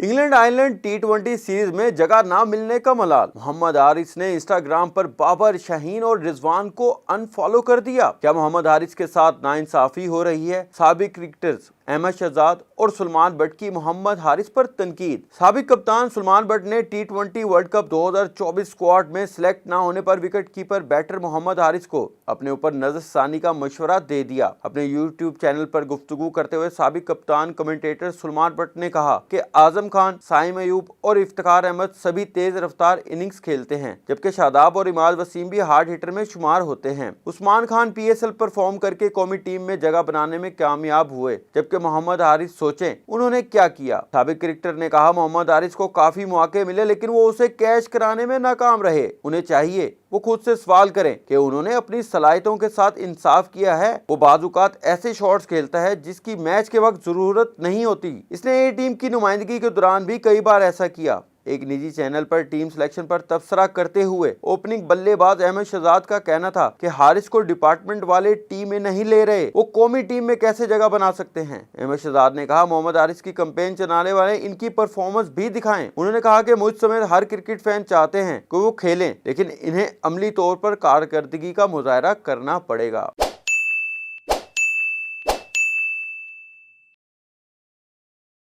England Ireland टी20 series में जगह ना मिलने का मलाल। मोहम्मद हारिस ने इंस्टाग्राम पर बाबर, शाहीन और रिजवान को अनफॉलो कर दिया। क्या मोहम्मद हारिस के साथ नाइंसाफी हो रही है? साबिक क्रिकेटर्स अहमद शहजाद और सुलेमान बट की मोहम्मद हारिस पर तनकीद। साबिक कप्तान सुलेमान बट ने टी20 वर्ल्ड कप 2024 स्क्वाड में सिलेक्ट न होने पर wicket keeper batter Mohammad Haris को अपने ऊपर नजरसानी का मशवरा दे दिया। अपने यूट्यूब चैनल पर गुफ्तगू करते हुए साबिक कप्तान कमेंटेटर सुलेमान बट ने कहा कि आजम खान, साइम अयूब और इफ्तिखार अहमद सभी तेज रफ्तार इनिंग्स खेलते हैं, जबकि शादाब और इमाद वसीम भी हार्ड हिटर में शुमार होते हैं। उस्मान खान PSL परफॉर्म करके कौमी टीम में जगह बनाने में कामयाब हुए, जबकि मोहम्मद हारिस सोचें उन्होंने क्या किया। साबिक क्रिकेटर ने कहा मोहम्मद हारिस को काफी मौके मिले लेकिन वो उसे कैच कराने में नाकाम रहे। उन्हें चाहिए वो खुद से सवाल करें कि उन्होंने अपनी सलाहियतों के साथ इंसाफ किया है। वो बाजुकात ऐसे शॉट्स खेलता है जिसकी मैच के वक्त जरूरत नहीं होती। इसने ए टीम की नुमाइंदगी के दौरान भी कई बार ऐसा किया। एक निजी चैनल पर टीम सिलेक्शन पर तबसरा करते हुए ओपनिंग बल्लेबाज अहमद शहजाद का कहना था कि हारिस को डिपार्टमेंट वाले टीम में नहीं ले रहे, वो कौमी टीम में कैसे जगह बना सकते हैं। अहमद शहजाद ने कहा मोहम्मद हारिस की कैंपेन चलाने वाले इनकी परफॉर्मेंस भी दिखाएं। उन्होंने कहा कि मुझ समेत हर क्रिकेट फैन चाहते हैं कि वो खेलें, लेकिन इन्हें अमली तौर पर कारकर्दगी का मुजाहरा करना पड़ेगा।